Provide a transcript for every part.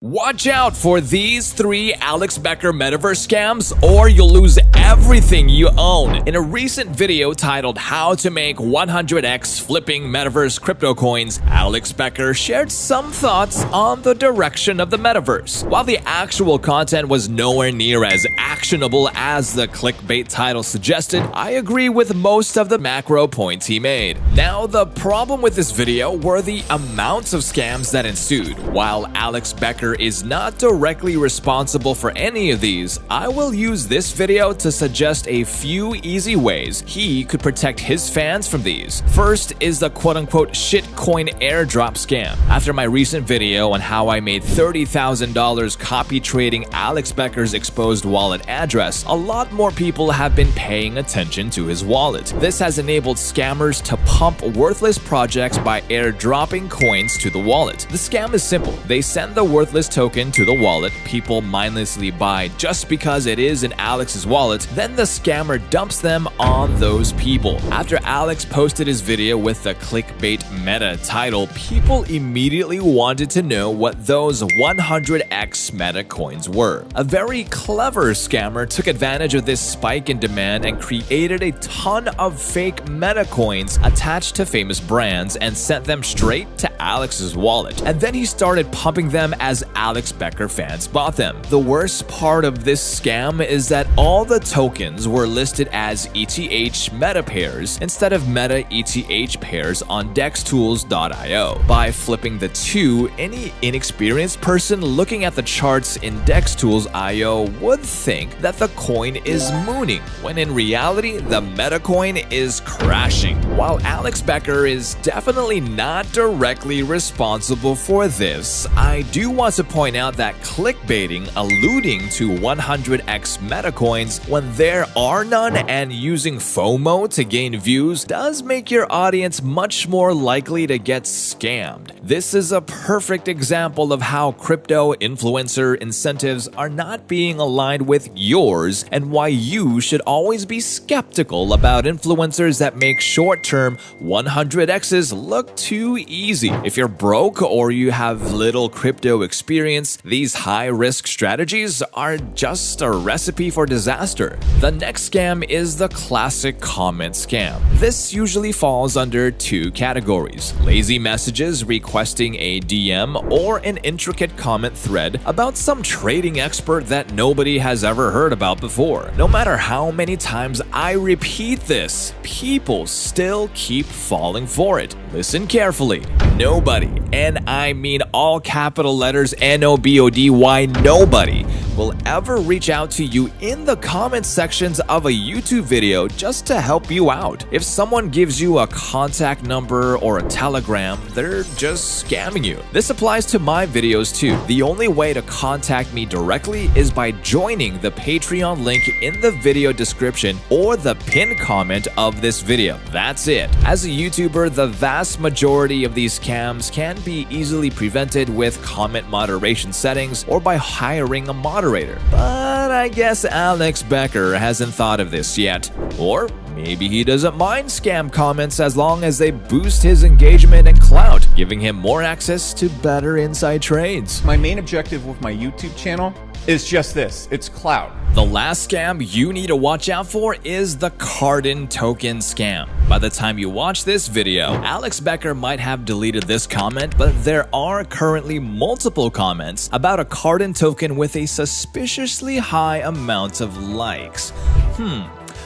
Watch out for these 3 Alex Becker Metaverse scams or you'll lose everything you own. In a recent video titled How to Make 100x Flipping Metaverse Crypto Coins, Alex Becker shared some thoughts on the direction of the Metaverse. While the actual content was nowhere near as actionable as the clickbait title suggested, I agree with most of the macro points he made. Now, the problem with this video were the amounts of scams that ensued. While Alex Becker is not directly responsible for any of these, I will use this video to suggest a few easy ways he could protect his fans from these. First is the quote-unquote shitcoin airdrop scam. After my recent video on how I made $30,000 copy trading Alex Becker's exposed wallet address, a lot more people have been paying attention to his wallet. This has enabled scammers to pump worthless projects by airdropping coins to the wallet. The scam is simple. They send the worthless token to the wallet people mindlessly buy just because it is in Alex's wallet, then the scammer dumps them on those people. After Alex posted his video with the clickbait meta title, people immediately wanted to know what those 100x meta coins were. A very clever scammer took advantage of this spike in demand and created a ton of fake meta coins attached to famous brands and sent them straight to Alex's wallet. And then he started pumping them as Alex Becker fans bought them. The worst part of this scam is that all the tokens were listed as ETH meta pairs instead of meta ETH pairs on dextools.io. By flipping the two, any inexperienced person looking at the charts in dextools.io would think that the coin is mooning, when in reality the meta coin is crashing. While Alex Becker is definitely not directly responsible for this, I do want to point out that clickbaiting alluding to 100x meta coins when there are none and using FOMO to gain views does make your audience much more likely to get scammed. This is a perfect example of how crypto influencer incentives are not being aligned with yours and why you should always be skeptical about influencers that make short-term 100x's look too easy. If you're broke or you have little crypto experience, these high-risk strategies are just a recipe for disaster. The next scam is the classic comment scam. This usually falls under 2 categories: lazy messages requesting a DM or an intricate comment thread about some trading expert that nobody has ever heard about before. No matter how many times I repeat this, people still keep falling for it. Listen carefully. Nobody, and I mean all capital letters NOBODY, nobody will ever reach out to you in the comment sections of a YouTube video just to help you out. If someone gives you a contact number or a telegram, they're just scamming you. This applies to my videos too. The only way to contact me directly is by joining the Patreon link in the video description or the pinned comment of this video. That's it. As a YouTuber, the vast majority of these scams can be easily prevented with comment moderation settings or by hiring a moderator. But I guess Alex Becker hasn't thought of this yet. Or maybe he doesn't mind scam comments as long as they boost his engagement and clout, giving him more access to better inside trades. My main objective with my YouTube channel is just this: it's clout. The last scam you need to watch out for is the Cardin token scam. By the time you watch this video, Alex Becker might have deleted this comment, but there are currently multiple comments about a Cardin token with a suspiciously high amount of likes.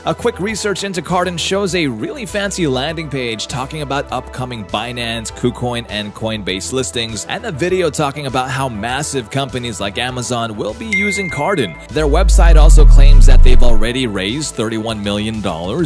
A quick research into Cardin shows a really fancy landing page talking about upcoming Binance, KuCoin, and Coinbase listings, and a video talking about how massive companies like Amazon will be using Cardin. Their website also claims that they've already raised $31 million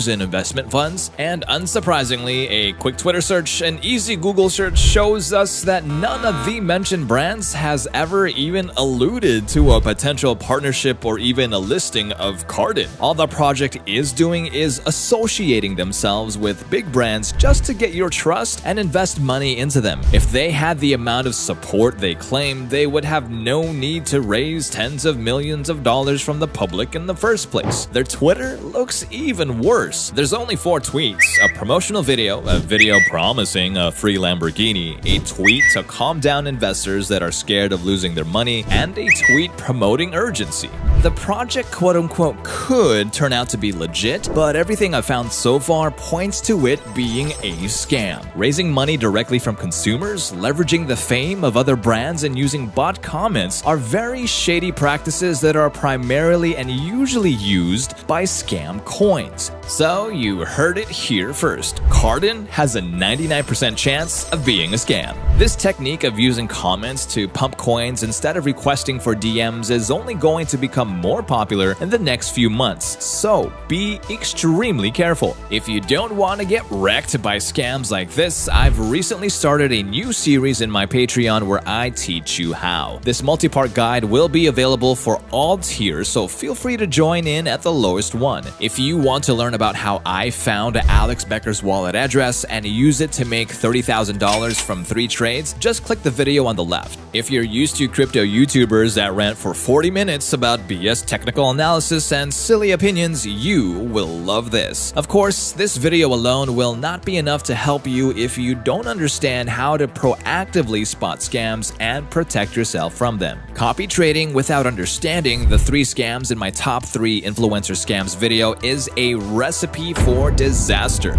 in investment funds, and unsurprisingly, a quick Twitter search and easy Google search shows us that none of the mentioned brands has ever even alluded to a potential partnership or even a listing of Cardin. All the project is is doing is associating themselves with big brands just to get your trust and invest money into them. If they had the amount of support they claim, they would have no need to raise tens of millions of dollars from the public in the first place. Their Twitter looks even worse. There's only 4 tweets, a promotional video, a video promising a free Lamborghini, a tweet to calm down investors that are scared of losing their money, and a tweet promoting urgency. The project quote-unquote could turn out to be legit, but everything I've found so far points to it being a scam. Raising money directly from consumers, leveraging the fame of other brands, and using bot comments are very shady practices that are primarily and usually used by scam coins. So you heard it here first. Cardin has a 99% chance of being a scam. This technique of using comments to pump coins instead of requesting for DMs is only going to become more popular in the next few months, so be extremely careful. If you don't want to get wrecked by scams like this, I've recently started a new series in my Patreon where I teach you how. This multi-part guide will be available for all tiers, so feel free to join in at the lowest one. If you want to learn about how I found Alex Becker's wallet address and use it to make $30,000 from 3 trades, just click the video on the left. If you're used to crypto YouTubers that rant for 40 minutes about BS technical analysis and silly opinions, you will love this. Of course, this video alone will not be enough to help you if you don't understand how to proactively spot scams and protect yourself from them. Copy trading without understanding the 3 scams in my top 3 influencer scams video is a recipe for disaster.